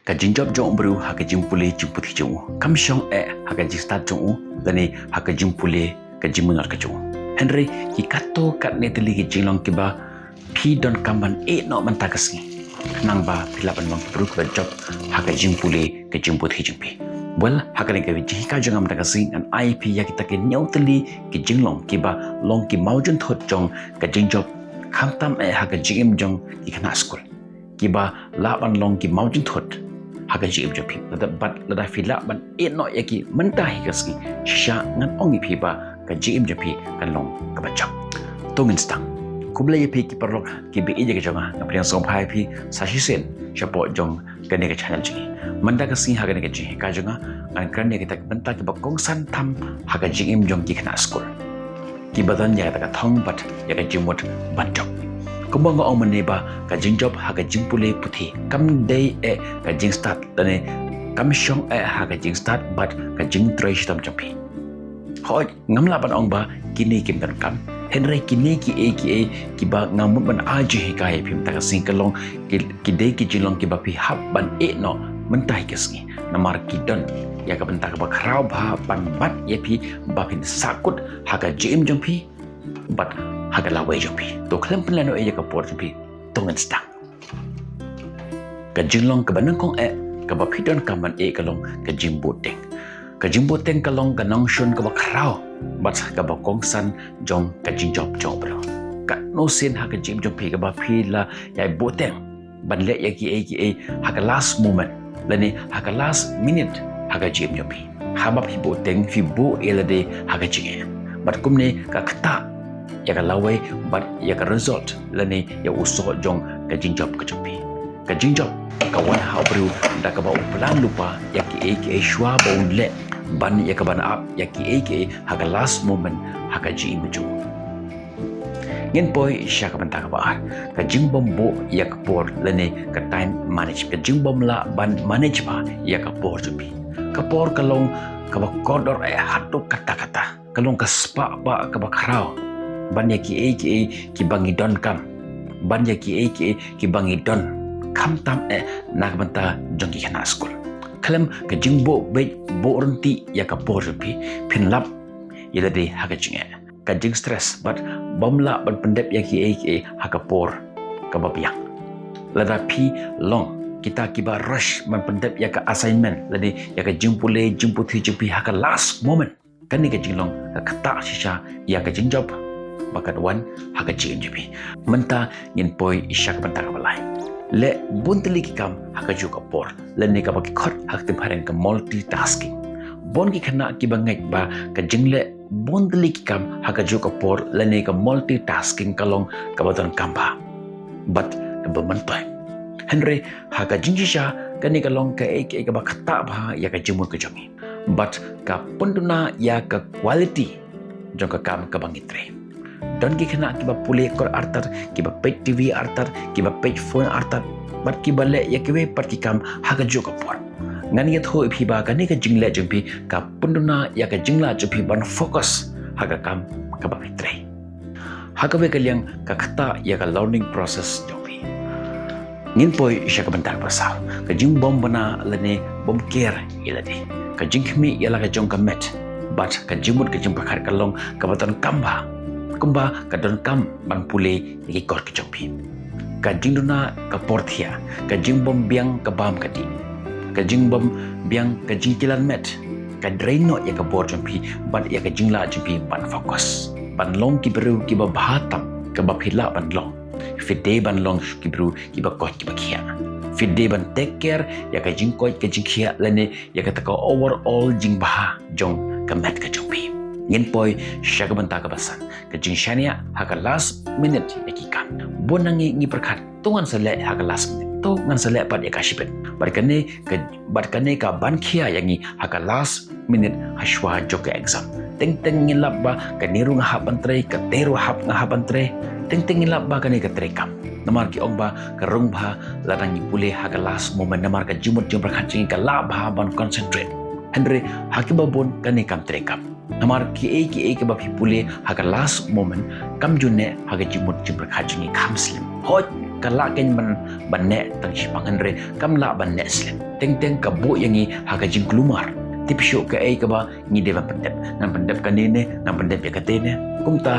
ka jinjob jong bru ha ka jimpule jimput hi jong kam shong ha ka jistat jong lani ha ka jimpule ka jimungar ka jong Henry ki kato kat ne teli ki jinglong ki ba phi don kamban no man takasngi nang ba philaban mang bru ka job ha ka jimpule ka jimput hi jingpi well ha ka ne ka ji ka jong am takasing an IP ya ki takin nyau teli ki jinglong ki ba long ki maujun thot jong ka jinjob khamtam ha ka jingim jong ki khana school ki ba laban long ki maujun thot haga jim jopi lada fila ban no yaki menta higaski sha ngan ongi phiba ka jim jopi kan long ka bachak tongin stang kubla ye phi ki parlok ki be ije ka jama na priang som phai phi sashi sen chapo jong ka ne ka channel ji manda ka si haga ne ka ji ka jonga an kan ne ka tak benta ki ba kong san tham haga jim jong ki khana school ki badan ya ta ka thong bat ya ka jimot ban jok kumbang ko ang maneba ka jingjob ha ka jimpule puthi kam day ka jing start tane kam shong ha ka jing start but ka jing trai shitam champi hoi ngamla ban ong ba kini kim kan kam henry kini ki ba ngamut ban aji hikai phim ta ka sing kalong ki day ki jilong ki ba phi hab ban no mentai kesngi namar ki don ya ka benta ka ba khrau ba ban bat ye phi ba phin sakut ha ka jim champi but haga lawai jompi to klem plano e ka por jompi tongan stang ka jinglong ka banang kong ka ba phidon ka man kalong ka jimbo teng kalong ka nong shun ka ba khrao bat ka ba kong san jong ka jinjob jong bro ka no sin ha ka jim jompi ka ba phila ya boteng ban le ya ki ha ka last moment lani ha ka last minute ha ka jim jompi ha ba phi boteng phi bo elade ha ka jinge bat kumne ka khata ya ka lawai but ya ka result lani ya uso jong ka jinjob ka jompi ka jinjob ka wan ha bru da ka ba plan lupa ya ki shwa ba le ban ya ka ban up ya ki ha ka last moment ha ka ji muju ngin boy sha ka ban ta ka ba ka jingbom bo ya ka por lani ka time manage ka jingbom la ban manage ba ya ka por jompi ka por ka long ka ba kodor hatu kata kalong ka spa ba ka ba khrao banya ki bangi don kam banya ki bangi don kam tam nak banta jongki khana school kalam ka jingbo be bo ronti ya ka porpi phin lap yada de ha ka jinge ka jing stress but bomla ban pendep ya ki ha ka por ka bapiang lada pi long kita kiba rush man pendep ya ka assignment lade ya ka jimpule jimputhi jimpi ha ka last moment kan ni ka jinglong ka khata shisha ya ka jingjob bakat wan haga jing jibi menta ngin poi isyak banta ka balai le buntli ki kam haga ju ka por le ne ka baki khot hak tim haren ka multitasking bon ki khana ki bangai ba ka jingle buntli ki kam haga ju ka por le ne ka multitasking kalong ka badan kamba but ka bamantai henry haga jinjisha ka ni ka long ka ka ba khata ba ya ka jimun ka jomi but ka punduna ya ka quality jong ka kam ka bangitre don ki khana ki ba pule kor artar ki ba page tv artar ki ba page phone artar bat ki ba le ya ki we par ki kam ha ga jo ka por ngan ye tho phi ba ka ni ka jingle jing phi ka punduna ya ka jingla ju phi ban focus ha ga kam ka ba pitre ha ka we ka liang ka khata ya ka learning process jo phi ngin poi sha ka ban tak pa sa ka jing bom bana la ne bom care ila de ka jing khmi ya la ka jong ka met but ka jimut ka jing pakhar ka long ka batan kamba kumba ka don kam ban pule ki kor ki chompi ka jingduna ka porthia ka jingbom biang ka bam ka di ka jingbom biang ka jingkilan met ka draino ya ka bor chompi ban ya ka jingla chompi ban focus ban long ki beru ki ba bhatam ka ba phila ban long fide ban long ki beru ki ba ko ki ba khia fide ban take care ya ka jingkoi ka jingkhia lene ya ka ta ka overall jingbaha jong ka met ka chompi ngin poi shagabanta ka basan ka jingshania ha ka last minute eki kam bonangi ngi perkhat tungan sele ha ka last minute to ngan sele pat eka shipet barkane ka bankhia yangi ha ka last minute hashwa joka exam teng ngin labba ka niru nga habantre ka teru hap nga habantre teng ngin labba ka ne ka trekam namar ki ongba ka rungba ladangi pule ha ka last moment namar ka jimut jom perkhat jingi ka labha ban concentrate Henry hakibabon kane kam trekam namar ki ke ba pule ha ka last moment kam junne ha ka jimut jim perkhat jingi kam slim hot kalak ken ban ne tang sipangan re kam la ban ne slet teng ka bo yangi haga jing klumar tipsyo ka ai ka ba ni de ban pendep nan pendep ka ne nan pendep ya ka te ne kumta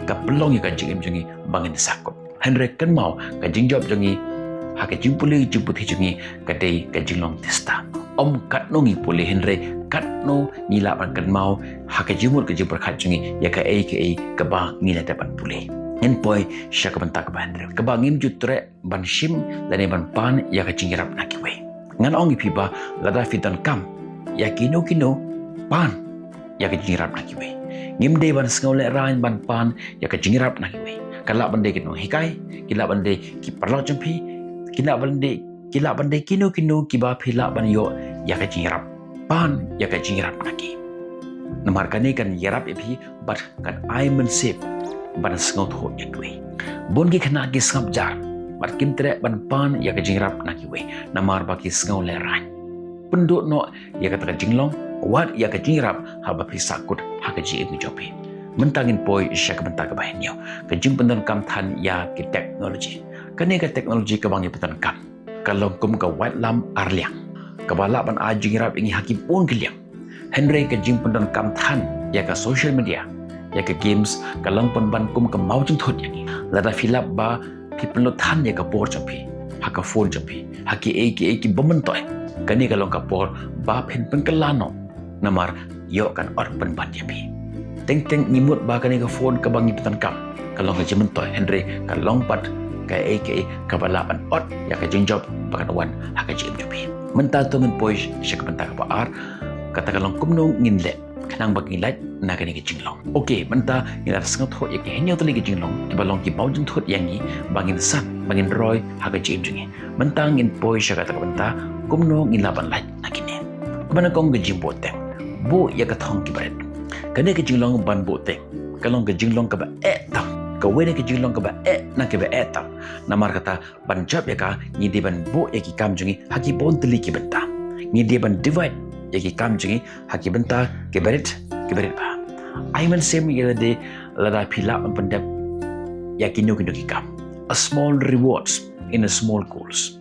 ka pelong ya ka jing jengi bangin sakop henre kan mau ka jing job jengi haga jing puli jing puthi jengi ka dei ka jing long testa om kat no ngi puli henre kat no ni la ban kan mau haga jimur ka jing perkhat jengi ya ka ai ka ba ni la dapat puli en poi syaka bentak bandre kebangim jutre ban shim lani ban pan ya ka cingirap nakiwe ngan ongi piba lada fitan kam ya kino pan ya ka cingirap nakiwe ngim de ban skole rain ban pan ya ka cingirap nakiwe kala bande kino hikai kila bande ki parlo jampi kila bande kino kiba phila ban yo ya ka cingirap pan ya ka cingirap naki namar kane kan yarap epi bat kan ai men sip ban sngau tho yakwe bon gi khana gi skap jar bat kim tre ban pan ya ka jingrap na ki we namar ba ki sngau le ran penduk no ya ka ta jinglong wat ya ka jingrap ha ba pi sakut ha ka ji mi jopi mentangin poi syak bentak ka bahin yo ka jing pendan kam than ya ki technology kane ka technology ka bang pendan kam kalau kum ka wat lam arliang ka bala ban a jingrap ingi hakim pon kiliang henry ka jing pendan kam than ya ka social media ya ke games kalang ban kum ka mau jing thot yangi lada filap ba people lo than ya ka por champi ha ka phone champi ha ki ki bomon toy kani kalong ka por ba phen pen kalano namar yo kan or pen ban yapi teng nimut ba kani ka phone ka bangi petan kam kalong ka jemen toy henry kalong pat ka ka balapan ot ya ka jinjob bakan wan ha ka jim jopi menta to ngen poi syak menta ka ar kata kalong kum no ngin le kanang bagi light na kani ki jinglong okay menta ila sangat thot yak henyo tali ki jinglong ki balong ki baujin thot yangi bangin sat bangin roy haga jim jingi menta ngin poi syaka ta menta kumno ngin laban light na kini kumana kong ki jim bote bo yak thong ki baret kani ki jinglong ban bote kalong ki jinglong ka ba tam ka wene ki jinglong ka ba na ke ba tam namar kata ban jab yaka ni de ban bo yaki kam jingi haki bon tali ki benta ni de ban divide yaki kam jingi haki benta ke baret ba Aiman sem yela de lada phila pandap yakino ki kam a small rewards in a small goals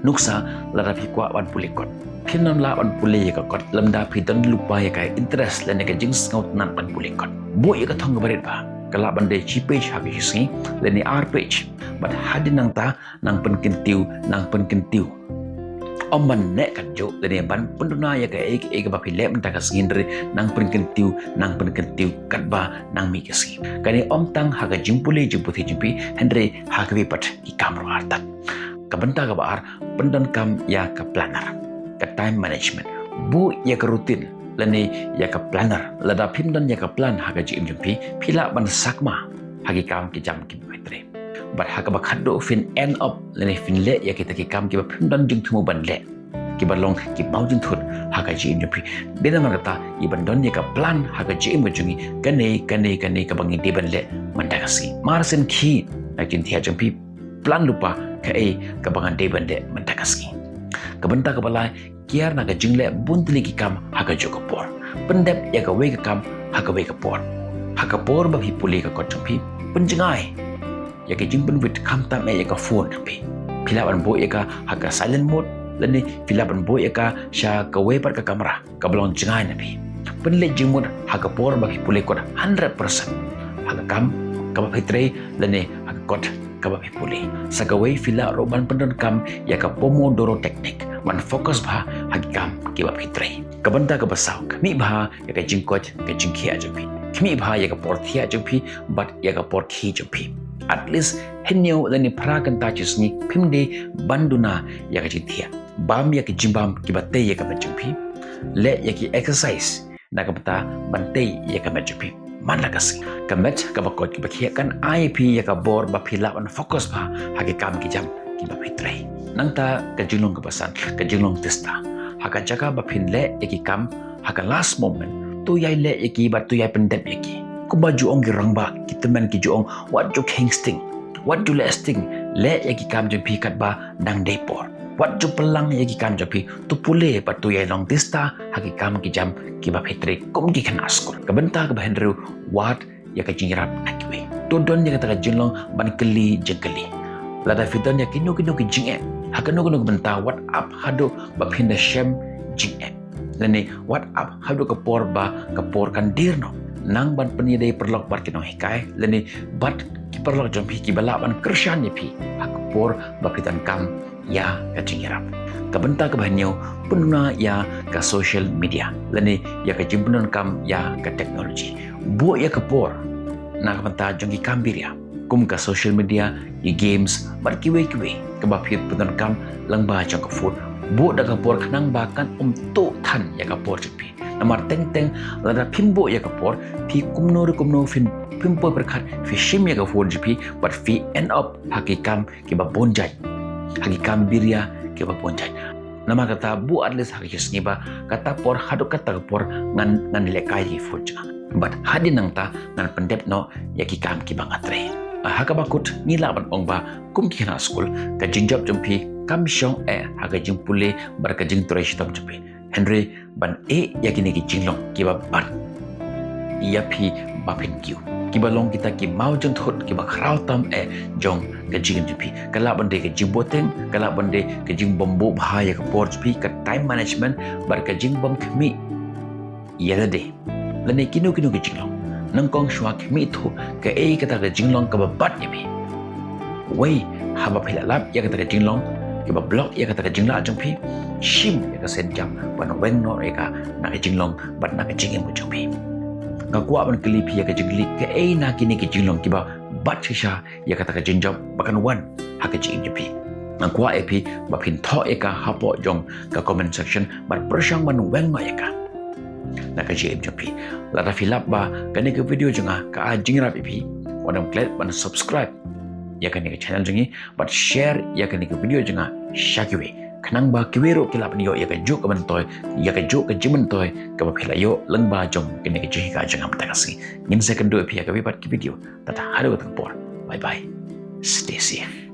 nuksa lada phi kwa wan pulikot phinom la wan pule ka kot lamda phi dan lupa ya kai interest la ne ka jing scout nan pan pulikot bo ya ka thong baret ba kala bande chi page ha ki si le ni r page but hadin nang ta nang pen kentiu Oman nek kan jo le ban penduna ya ka ba phi lem ta ka singindre nang pen kentiu kat ba nang mi kasi kani om tang ha ga jimpule jimputhi jimpi hendre ha ka pat ki kamro artat ka banta ka bar pendan kam ya ka planner ka time management bu ya ka rutin lani ya ka planner lada phimdan ya ka plan ha ga jim jimpi phila ban sakma ha ki kam ki jam ki betre but haka ba khaddo fin end up lene fin le ya kita ki kam ki ba phimdan jing thumu ban le ki ba long ki baujin thut haka ji in pri bena magata i ban don ya ka plan haka ji im jungi kane ka bangi de ban le mandagasi marsen khi na kin thia jampi plan lupa ka ka bangan de ban de mandagasi ka banta ka bala kiar na ka jingle buntli ki kam haka jo ka por pendep ya ka we ka kam haka we ka por ba hi puli ka ko jampi penjengai ya ke jimpen wit kam tam ya ka phone pe philaban bo ya ka haka silent mode lani philaban bo ya ka sha ka we par ka kamera ka blon jingai na pe penle jimut haka por ba ki pule ko 100% haka kam ka ba fitre lani haka kot ka ba pule sa ka we phila ro ban pendon kam ya ka pomodoro technique man focus ba haki kam ki ba fitre ka banta ka basau mi ba ya ka jingkot ka jingkhia jumpi mi ba ya ka por thia jumpi but ya ka por khi jumpi at least henyo lani prakan ta chisni phimde banduna ya ka jithia bam ya ki jimbam ki batte ya ka majumpi le ya ki exercise na ka bata bante ya ka majumpi man la kasi kamet ka bakot ki bakhia kan ip ya ka bor ba phila on focus ba ha ki kam ki jam ki ba phitrai nangta ka jinglong ka basan ka jinglong testa ha ka jaga ba phin le ya ki kam ha ka last moment tu yai le ya ki ba tu yai pendep ya ki ku baju ong ki rangba kita men ki juong what ju kingsting what ju lasting le ya ki kam jam pi kat ba dang depor what ju pelang ya ki kam jam pi tu pule pa tu yai long tista ha ki kam ki jam ki ba phetre kum ki khanas ko ka banta ka bahendru what ya ka jingrap akwe to don ya ka ta jinglong ban kali jengkali lada fitan ya kinu ki jing hakanu kunu benta WhatsApp hado ba pinda shem jing lani WhatsApp hado kapor kan dirno nang ban penidai perlok bar kinong hikai lani bat ki perlok jompi ki balaban kershan ya pi hakapor ba pitan kam ya ka jingirap kabenta kebanyo penuna ya ka social media lani ya ka jimpunan kam ya ka teknologi bu ya kapor na kabenta jongi kambir ya kum ka social media ya games bar kiwe ka ba pitan kam lang ba jong ka food bu da kapor kanang bakan to than ya kapor jumpi namar teng lada pimbo ya kapor pi kumno fin pimpo berkat fi shim ya kapor jumpi but fi end up hakikam ki ba bonjai hakikam birya ki ba bonjai nama kata bu atles hakis ngiba kata por hadu kata kapor ngan nile kai furja but hadin nang ta ngan pendep no ya ki kam ki bang atre hakabakut nilaban ongba kum kina school ka jingjab jumpi kam syong haga jimpule barka jing turai shitam jumpi Henry ban yakini ki jinglong ki ba ban ia pi bapin kiu ki balong kita ki mau jong thot ki ba khrau tam jong ka jing jumpi kala bande ka jing boteng kala bande ka jing bombo bahaya ka por jumpi ka time management barka jing bom khmi ia de lane kinu ki jinglong nangkong shwa khmi thu ka kata ka jinglong ka ba bat ni pi wei haba phila lap ya kata ka jinglong ki ba block ya kata ka jingla jumpi shim ya ka sen jam ban weng no eka na ka jinglong bat na ka jingem bu jumpi ngakwa ban klipi ya ka jingli ka na kini ki jinglong ki ba bat shisha ya kata ka jingjam bakan wan ha ka jing jumpi ngakwa epi ba phin tho eka hapo jong ka comment section bat persyang ban weng no eka na ka jing jumpi lada filap ba kani ka video jonga ka jingrap epi wadam klik ban subscribe ya kani ka channel jongi but share ya kani ka video jonga shakiwe kanang ba kiwero kilap niyo ya ka juk ka bantoy ya ka juk ka jimentoy ka ba philayo lang ba jong kani ka jihi ka jonga matakasi ngin second do epi ya ka bibat ki video tata hado ka por bye bye stay safe